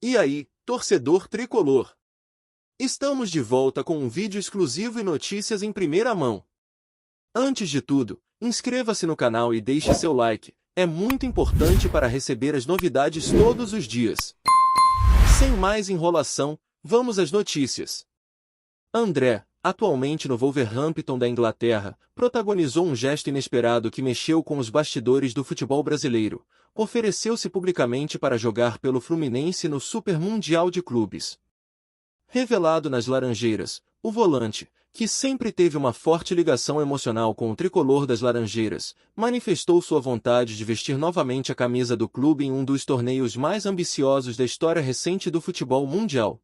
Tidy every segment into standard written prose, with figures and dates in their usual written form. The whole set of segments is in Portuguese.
E aí, torcedor tricolor? Estamos de volta com um vídeo exclusivo e notícias em primeira mão. Antes de tudo, inscreva-se no canal e deixe seu like, é muito importante para receber as novidades todos os dias. Sem mais enrolação, vamos às notícias. André, atualmente no Wolverhampton da Inglaterra, protagonizou um gesto inesperado que mexeu com os bastidores do futebol brasileiro. Ofereceu-se publicamente para jogar pelo Fluminense no Super Mundial de Clubes. Revelado nas Laranjeiras, o volante, que sempre teve uma forte ligação emocional com o tricolor das Laranjeiras, manifestou sua vontade de vestir novamente a camisa do clube em um dos torneios mais ambiciosos da história recente do futebol mundial.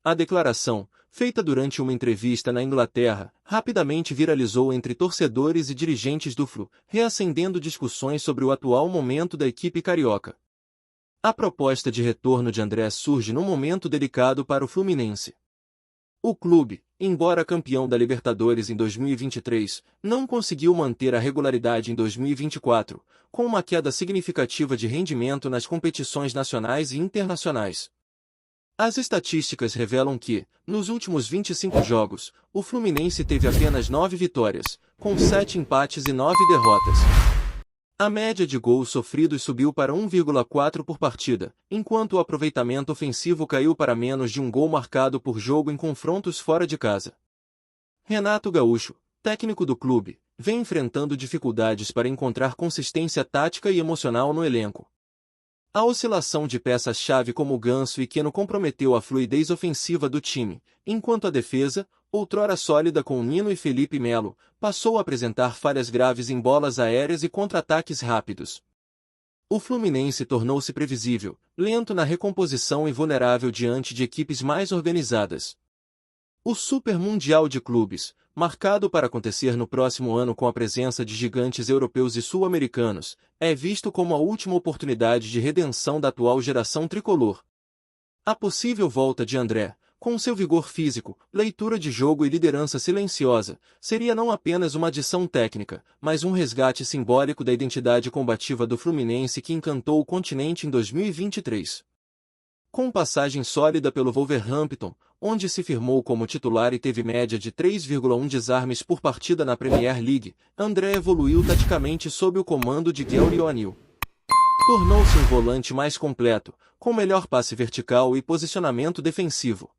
A declaração, feita durante uma entrevista na Inglaterra, rapidamente viralizou entre torcedores e dirigentes do Flu, reacendendo discussões sobre o atual momento da equipe carioca. A proposta de retorno de André surge num momento delicado para o Fluminense. O clube, embora campeão da Libertadores em 2023, não conseguiu manter a regularidade em 2024, com uma queda significativa de rendimento nas competições nacionais e internacionais. As estatísticas revelam que, nos últimos 25 jogos, o Fluminense teve apenas 9 vitórias, com 7 empates e 9 derrotas. A média de gols sofridos subiu para 1,4 por partida, enquanto o aproveitamento ofensivo caiu para menos de um gol marcado por jogo em confrontos fora de casa. Renato Gaúcho, técnico do clube, vem enfrentando dificuldades para encontrar consistência tática e emocional no elenco. A oscilação de peças-chave como Ganso e Keno comprometeu a fluidez ofensiva do time, enquanto a defesa, outrora sólida com Nino e Felipe Melo, passou a apresentar falhas graves em bolas aéreas e contra-ataques rápidos. O Fluminense tornou-se previsível, lento na recomposição e vulnerável diante de equipes mais organizadas. O Super Mundial de Clubes, marcado para acontecer no próximo ano com a presença de gigantes europeus e sul-americanos, é visto como a última oportunidade de redenção da atual geração tricolor. A possível volta de André, com seu vigor físico, leitura de jogo e liderança silenciosa, seria não apenas uma adição técnica, mas um resgate simbólico da identidade combativa do Fluminense que encantou o continente em 2023. Com passagem sólida pelo Wolverhampton, onde se firmou como titular e teve média de 3,1 desarmes por partida na Premier League, André evoluiu taticamente sob o comando de Gary O'Neil. Tornou-se um volante mais completo, com melhor passe vertical e posicionamento defensivo.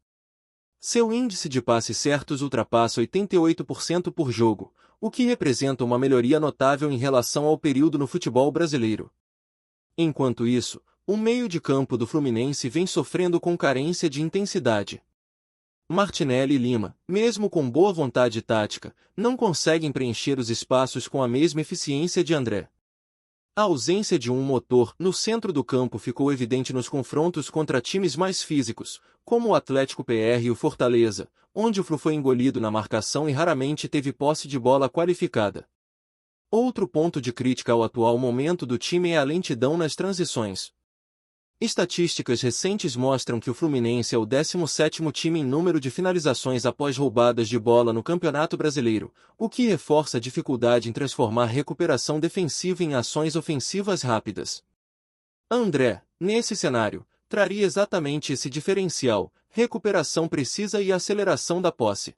Seu índice de passes certos ultrapassa 88% por jogo, o que representa uma melhoria notável em relação ao período no futebol brasileiro. Enquanto isso, o meio de campo do Fluminense vem sofrendo com carência de intensidade. Martinelli e Lima, mesmo com boa vontade tática, não conseguem preencher os espaços com a mesma eficiência de André. A ausência de um motor no centro do campo ficou evidente nos confrontos contra times mais físicos, como o Atlético PR e o Fortaleza, onde o Flu foi engolido na marcação e raramente teve posse de bola qualificada. Outro ponto de crítica ao atual momento do time é a lentidão nas transições. Estatísticas recentes mostram que o Fluminense é o 17º time em número de finalizações após roubadas de bola no Campeonato Brasileiro, o que reforça a dificuldade em transformar recuperação defensiva em ações ofensivas rápidas. André, nesse cenário, traria exatamente esse diferencial: recuperação precisa e aceleração da posse.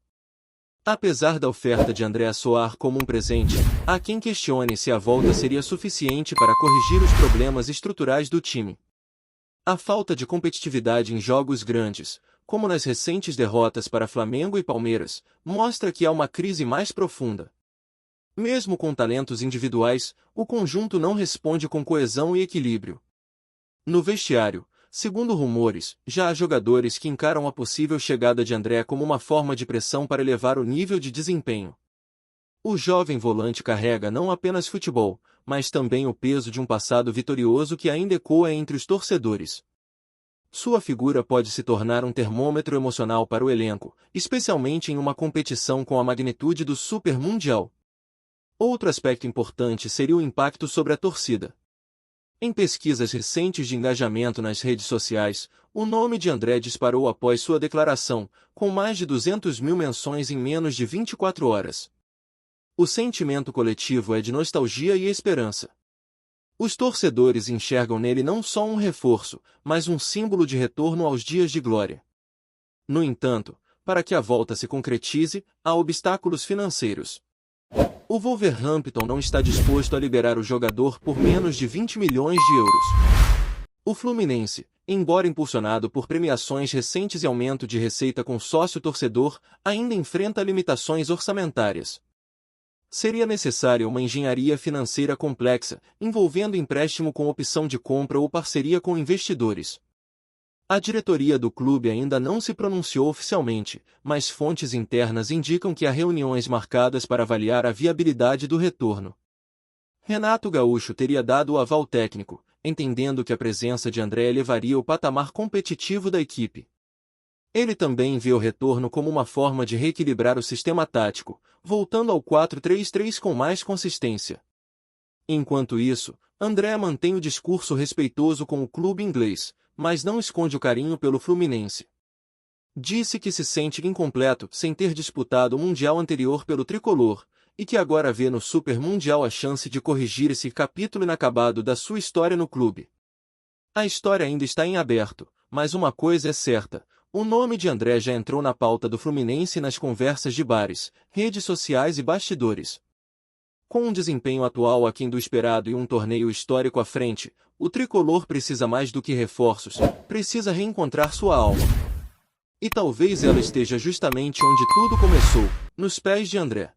Apesar da oferta de André soar como um presente, há quem questione se a volta seria suficiente para corrigir os problemas estruturais do time. A falta de competitividade em jogos grandes, como nas recentes derrotas para Flamengo e Palmeiras, mostra que há uma crise mais profunda. Mesmo com talentos individuais, o conjunto não responde com coesão e equilíbrio. No vestiário, segundo rumores, já há jogadores que encaram a possível chegada de André como uma forma de pressão para elevar o nível de desempenho. O jovem volante carrega não apenas futebol, mas também o peso de um passado vitorioso que ainda ecoa entre os torcedores. Sua figura pode se tornar um termômetro emocional para o elenco, especialmente em uma competição com a magnitude do Super Mundial. Outro aspecto importante seria o impacto sobre a torcida. Em pesquisas recentes de engajamento nas redes sociais, o nome de André disparou após sua declaração, com mais de 200 mil menções em menos de 24 horas. O sentimento coletivo é de nostalgia e esperança. Os torcedores enxergam nele não só um reforço, mas um símbolo de retorno aos dias de glória. No entanto, para que a volta se concretize, há obstáculos financeiros. O Wolverhampton não está disposto a liberar o jogador por menos de 20 milhões de euros. O Fluminense, embora impulsionado por premiações recentes e aumento de receita com sócio-torcedor, ainda enfrenta limitações orçamentárias. Seria necessária uma engenharia financeira complexa, envolvendo empréstimo com opção de compra ou parceria com investidores. A diretoria do clube ainda não se pronunciou oficialmente, mas fontes internas indicam que há reuniões marcadas para avaliar a viabilidade do retorno. Renato Gaúcho teria dado o aval técnico, entendendo que a presença de André elevaria o patamar competitivo da equipe. Ele também vê o retorno como uma forma de reequilibrar o sistema tático, voltando ao 4-3-3 com mais consistência. Enquanto isso, André mantém o discurso respeitoso com o clube inglês, mas não esconde o carinho pelo Fluminense. Disse que se sente incompleto sem ter disputado o Mundial anterior pelo tricolor, e que agora vê no Super Mundial a chance de corrigir esse capítulo inacabado da sua história no clube. A história ainda está em aberto, mas uma coisa é certa: o nome de André já entrou na pauta do Fluminense nas conversas de bares, redes sociais e bastidores. Com um desempenho atual aquém do esperado e um torneio histórico à frente, o tricolor precisa mais do que reforços, precisa reencontrar sua alma. E talvez ela esteja justamente onde tudo começou, nos pés de André.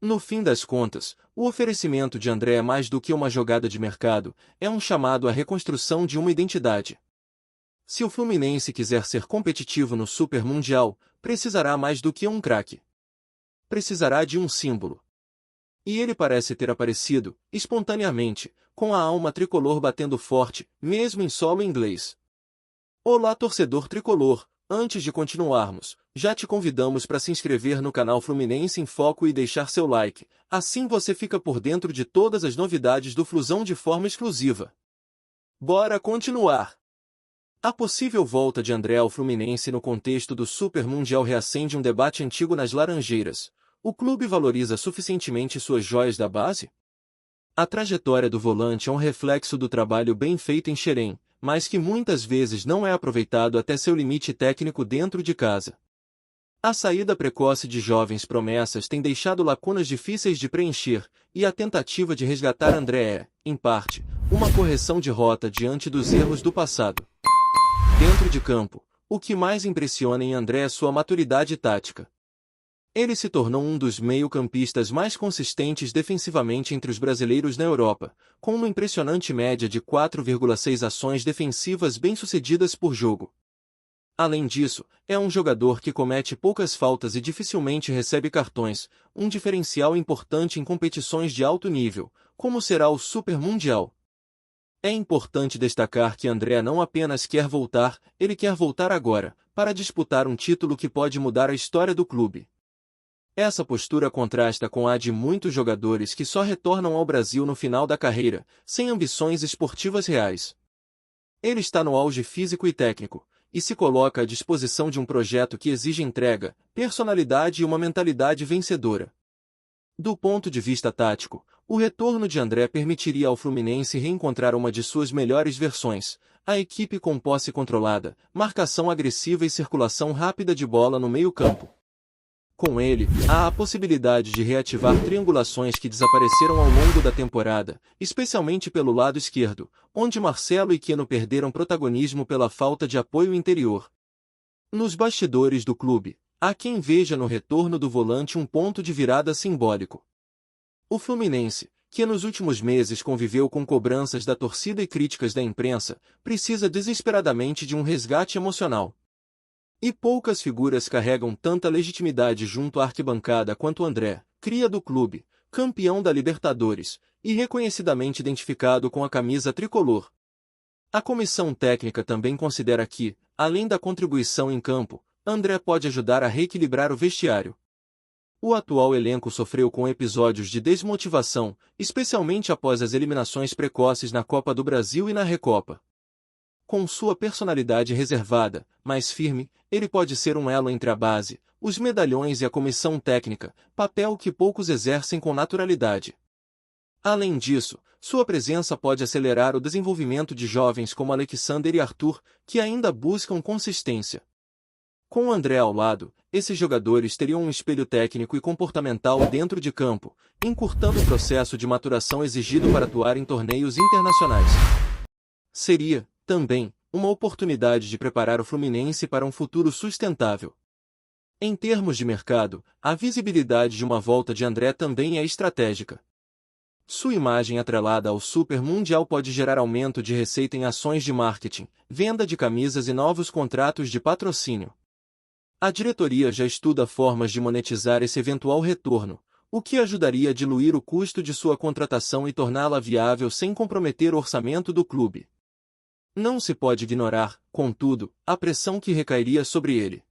No fim das contas, o oferecimento de André é mais do que uma jogada de mercado, é um chamado à reconstrução de uma identidade. Se o Fluminense quiser ser competitivo no Super Mundial, precisará mais do que um craque. Precisará de um símbolo. E ele parece ter aparecido, espontaneamente, com a alma tricolor batendo forte, mesmo em solo inglês. Olá, torcedor tricolor! Antes de continuarmos, já te convidamos para se inscrever no canal Fluminense em Foco e deixar seu like, assim você fica por dentro de todas as novidades do Flusão de forma exclusiva. Bora continuar! A possível volta de André ao Fluminense no contexto do Super Mundial reacende um debate antigo nas Laranjeiras. O clube valoriza suficientemente suas joias da base? A trajetória do volante é um reflexo do trabalho bem feito em Xerém, mas que muitas vezes não é aproveitado até seu limite técnico dentro de casa. A saída precoce de jovens promessas tem deixado lacunas difíceis de preencher, e a tentativa de resgatar André é, em parte, uma correção de rota diante dos erros do passado. Dentro de campo, o que mais impressiona em André é sua maturidade tática. Ele se tornou um dos meio-campistas mais consistentes defensivamente entre os brasileiros na Europa, com uma impressionante média de 4,6 ações defensivas bem-sucedidas por jogo. Além disso, é um jogador que comete poucas faltas e dificilmente recebe cartões, um diferencial importante em competições de alto nível, como será o Super Mundial. É importante destacar que André não apenas quer voltar, ele quer voltar agora, para disputar um título que pode mudar a história do clube. Essa postura contrasta com a de muitos jogadores que só retornam ao Brasil no final da carreira, sem ambições esportivas reais. Ele está no auge físico e técnico, e se coloca à disposição de um projeto que exige entrega, personalidade e uma mentalidade vencedora. Do ponto de vista tático, o retorno de André permitiria ao Fluminense reencontrar uma de suas melhores versões, a equipe com posse controlada, marcação agressiva e circulação rápida de bola no meio-campo. Com ele, há a possibilidade de reativar triangulações que desapareceram ao longo da temporada, especialmente pelo lado esquerdo, onde Marcelo e Keno perderam protagonismo pela falta de apoio interior. Nos bastidores do clube, há quem veja no retorno do volante um ponto de virada simbólico. O Fluminense, que nos últimos meses conviveu com cobranças da torcida e críticas da imprensa, precisa desesperadamente de um resgate emocional. E poucas figuras carregam tanta legitimidade junto à arquibancada quanto André, cria do clube, campeão da Libertadores, e reconhecidamente identificado com a camisa tricolor. A comissão técnica também considera que, além da contribuição em campo, André pode ajudar a reequilibrar o vestiário. O atual elenco sofreu com episódios de desmotivação, especialmente após as eliminações precoces na Copa do Brasil e na Recopa. Com sua personalidade reservada, mas firme, ele pode ser um elo entre a base, os medalhões e a comissão técnica, papel que poucos exercem com naturalidade. Além disso, sua presença pode acelerar o desenvolvimento de jovens como Alexander e Arthur, que ainda buscam consistência. Com André ao lado, esses jogadores teriam um espelho técnico e comportamental dentro de campo, encurtando o processo de maturação exigido para atuar em torneios internacionais. Seria, também, uma oportunidade de preparar o Fluminense para um futuro sustentável. Em termos de mercado, a visibilidade de uma volta de André também é estratégica. Sua imagem atrelada ao Super Mundial pode gerar aumento de receita em ações de marketing, venda de camisas e novos contratos de patrocínio. A diretoria já estuda formas de monetizar esse eventual retorno, o que ajudaria a diluir o custo de sua contratação e torná-la viável sem comprometer o orçamento do clube. Não se pode ignorar, contudo, a pressão que recairia sobre ele.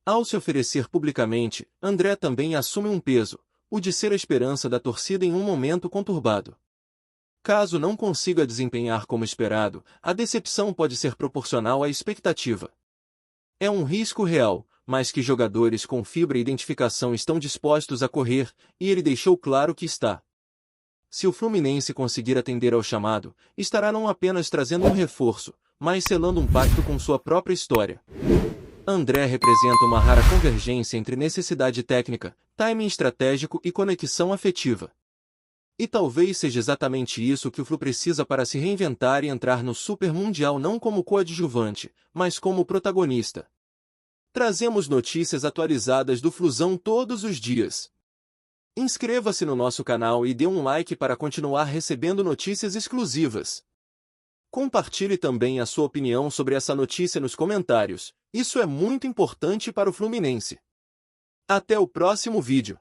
Ao se oferecer publicamente, André também assume um peso, o de ser a esperança da torcida em um momento conturbado. Caso não consiga desempenhar como esperado, a decepção pode ser proporcional à expectativa. É um risco real, mas que jogadores com fibra e identificação estão dispostos a correr, e ele deixou claro que está. Se o Fluminense conseguir atender ao chamado, estará não apenas trazendo um reforço, mas selando um pacto com sua própria história. André representa uma rara convergência entre necessidade técnica, timing estratégico e conexão afetiva. E talvez seja exatamente isso que o Flu precisa para se reinventar e entrar no Super Mundial não como coadjuvante, mas como protagonista. Trazemos notícias atualizadas do Flusão todos os dias. Inscreva-se no nosso canal e dê um like para continuar recebendo notícias exclusivas. Compartilhe também a sua opinião sobre essa notícia nos comentários, isso é muito importante para o Fluminense. Até o próximo vídeo.